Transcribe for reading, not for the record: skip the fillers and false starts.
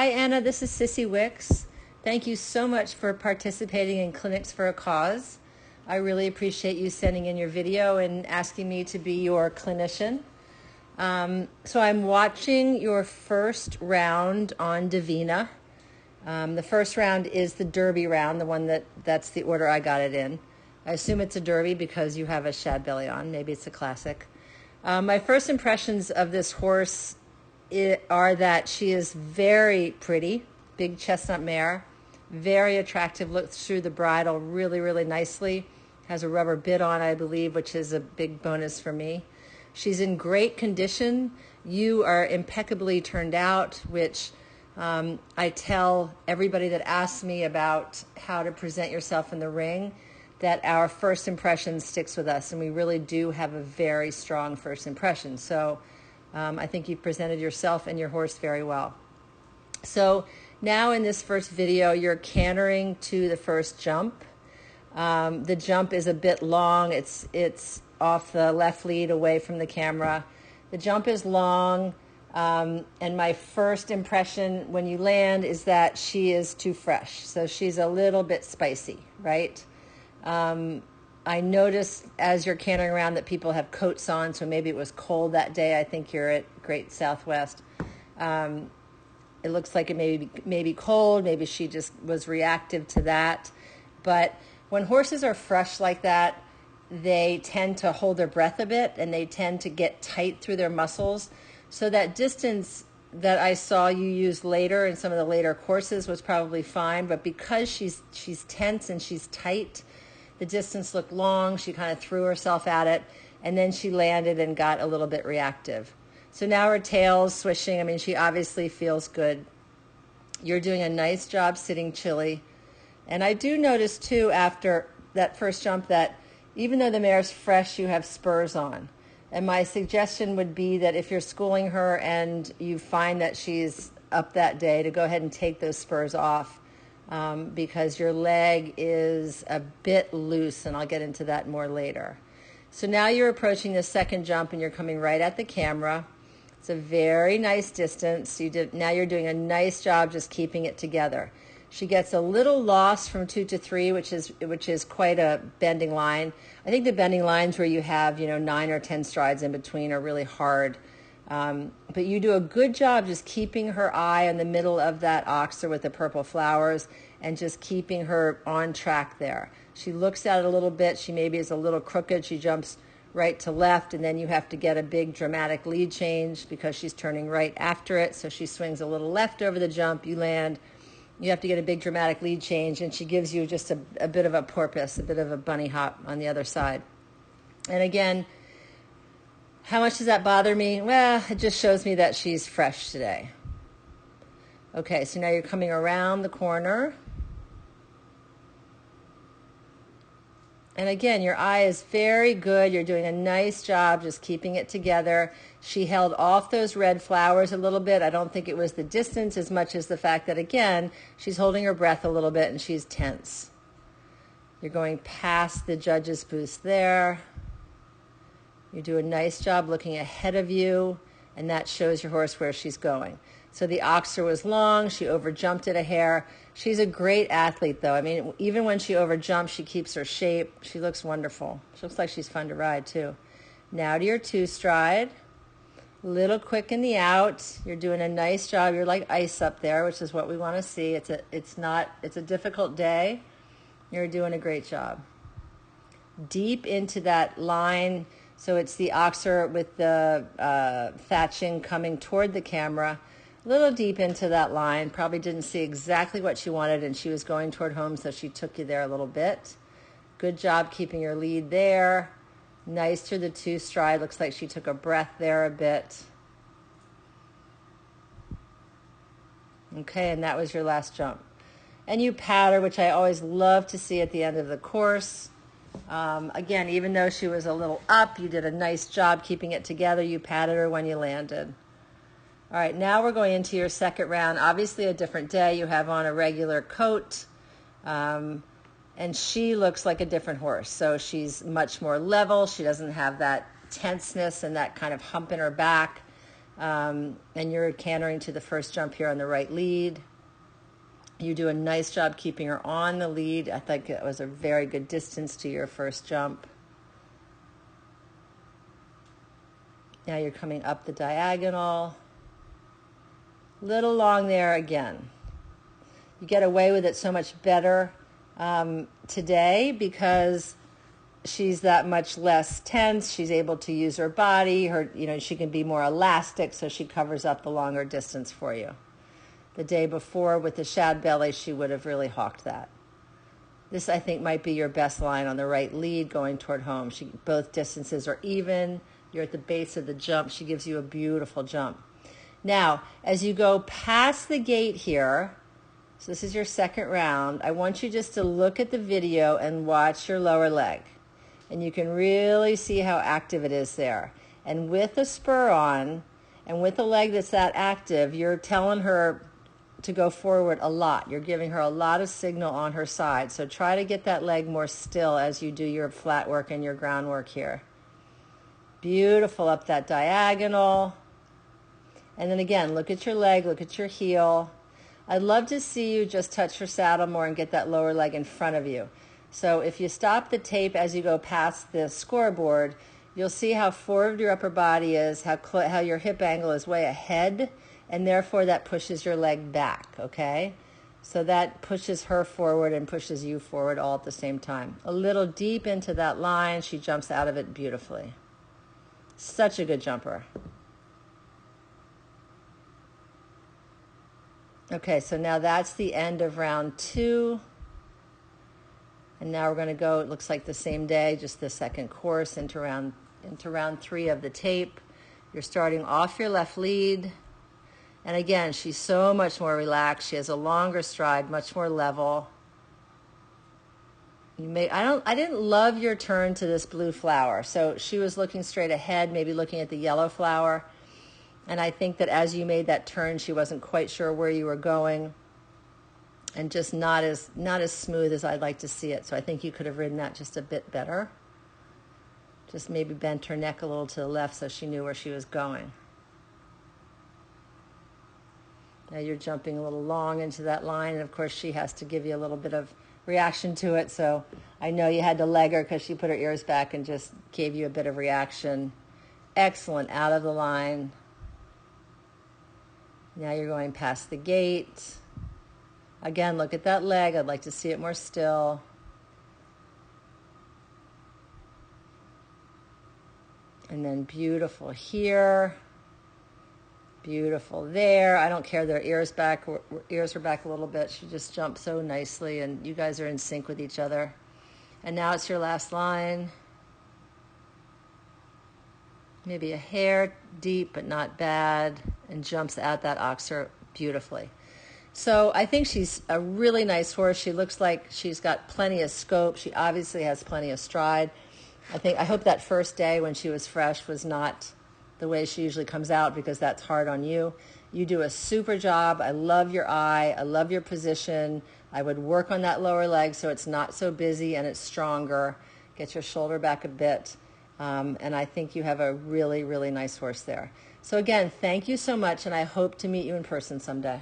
Hi Anna, this is Sissy Wickes. Thank you so much for participating in Clinics for a Cause. I really appreciate you sending in your video and asking me to be your clinician. So I'm watching your first round on Davina. The first round is the Derby round, the one that's the order I got it in. I assume it's a Derby because you have a shad belly on. Maybe it's a classic. My first impressions of this horse are that she is very pretty, big chestnut mare, very attractive, looks through the bridle really, really nicely, has a rubber bit on, I believe, which is a big bonus for me. She's in great condition. You are impeccably turned out, which I tell everybody that asks me about how to present yourself in the ring, that our first impression sticks with us, and we really do have a very strong first impression. So I think you've presented yourself and your horse very well. So now in this first video, you're cantering to the first jump. The jump is a bit long. It's off the left lead away from the camera. The jump is long, and my first impression when you land is that she is too fresh. So she's a little bit spicy, right? I noticed as you're cantering around that people have coats on, so maybe it was cold that day. I think you're at Great Southwest. It looks like it may be cold. Maybe she just was reactive to that. But when horses are fresh like that, they tend to hold their breath a bit, and they tend to get tight through their muscles. So that distance that I saw you use later in some of the later courses was probably fine, but because she's tense and she's tight, the distance looked long. She kind of threw herself at it, and then she landed and got a little bit reactive. So now her tail's swishing. I mean, she obviously feels good. You're doing a nice job sitting chilly. And I do notice, too, after that first jump that even though the mare's fresh, you have spurs on. And my suggestion would be that if you're schooling her and you find that she's up that day, to go ahead and take those spurs off. Because your leg is a bit loose, and I'll get into that more later. So now you're approaching the second jump, and you're coming right at the camera. It's a very nice distance. Now you're doing a nice job just keeping it together. She gets a little lost from 2 to 3, which is quite a bending line. I think the bending lines where you have 9 or 10 strides in between are really hard. But you do a good job just keeping her eye in the middle of that oxer with the purple flowers and just keeping her on track there. She looks at it a little bit. She maybe is a little crooked. She jumps right to left, and then you have to get a big dramatic lead change because she's turning right after it. So she swings a little left over the jump. You land. You have to get a big dramatic lead change, and she gives you just a bit of a porpoise, a bit of a bunny hop on the other side. And again, how much does that bother me? Well, it just shows me that she's fresh today. Okay, so now you're coming around the corner. And again, your eye is very good. You're doing a nice job just keeping it together. She held off those red flowers a little bit. I don't think it was the distance as much as the fact that, again, she's holding her breath a little bit and she's tense. You're going past the judge's booth there. You do a nice job looking ahead of you, and that shows your horse where she's going. So the oxer was long. She overjumped it a hair. She's a great athlete, though. I mean, even when she overjumps, she keeps her shape. She looks wonderful. She looks like she's fun to ride, too. Now to your 2-stride. Little quick in the out. You're doing a nice job. You're like ice up there, which is what we want to see. It's a difficult day. You're doing a great job. Deep into that line. So it's the oxer with the thatching coming toward the camera. A little deep into that line. Probably didn't see exactly what she wanted, and she was going toward home, so she took you there a little bit. Good job keeping your lead there. Nice through the 2-stride. Looks like she took a breath there a bit. Okay, and that was your last jump. And you pat her, which I always love to see at the end of the course. Again, even though she was a little up, you did a nice job keeping it together. You patted her when you landed. All right, now we're going into your second round. Obviously a different day. You have on a regular coat, and she looks like a different horse. So she's much more level. She doesn't have that tenseness and that kind of hump in her back. And you're cantering to the first jump here on the right lead. You do a nice job keeping her on the lead. I think it was a very good distance to your first jump. Now you're coming up the diagonal. Little long there again. You get away with it so much better today because she's that much less tense. She's able to use her body. She can be more elastic, so she covers up the longer distance for you. The day before with the shad belly, she would have really hawked that. This, I think, might be your best line on the right lead going toward home. Both distances are even. You're at the base of the jump. She gives you a beautiful jump. Now, as you go past the gate here, so this is your second round, I want you just to look at the video and watch your lower leg. And you can really see how active it is there. And with a spur on, and with a leg that's that active, you're telling her to go forward a lot. You're giving her a lot of signal on her side. So try to get that leg more still as you do your flat work and your ground work here. Beautiful up that diagonal. And then again, look at your leg, look at your heel. I'd love to see you just touch her saddle more and get that lower leg in front of you. So if you stop the tape as you go past the scoreboard, you'll see how forward your upper body is, how your hip angle is way ahead, and therefore that pushes your leg back, okay? So that pushes her forward and pushes you forward all at the same time. A little deep into that line, she jumps out of it beautifully. Such a good jumper. Okay, so now that's the end of round 2. And now we're going to go, it looks like the same day, just the second course into round 3 of the tape. You're starting off your left lead. And again, she's so much more relaxed. She has a longer stride, much more level. I didn't love your turn to this blue flower. So she was looking straight ahead, maybe looking at the yellow flower. And I think that as you made that turn, she wasn't quite sure where you were going. And just not as smooth as I'd like to see it. So I think you could have ridden that just a bit better. Just maybe bent her neck a little to the left so she knew where she was going. Now you're jumping a little long into that line, and of course she has to give you a little bit of reaction to it. So I know you had to leg her because she put her ears back and just gave you a bit of reaction. Excellent, out of the line. Now you're going past the gate. Again, look at that leg. I'd like to see it more still. And then beautiful here. Beautiful there. I don't care their ears are back a little bit. She just jumped so nicely, and you guys are in sync with each other. And now it's your last line. Maybe a hair deep, but not bad, and jumps out that oxer beautifully. So I think she's a really nice horse. She looks like she's got plenty of scope. She obviously has plenty of stride. I hope that first day when she was fresh was not the way she usually comes out, because that's hard on you. You do a super job. I love your eye. I love your position. I would work on that lower leg so it's not so busy and it's stronger. Get your shoulder back a bit. And I think you have a really, really nice horse there. So again, thank you so much, and I hope to meet you in person someday.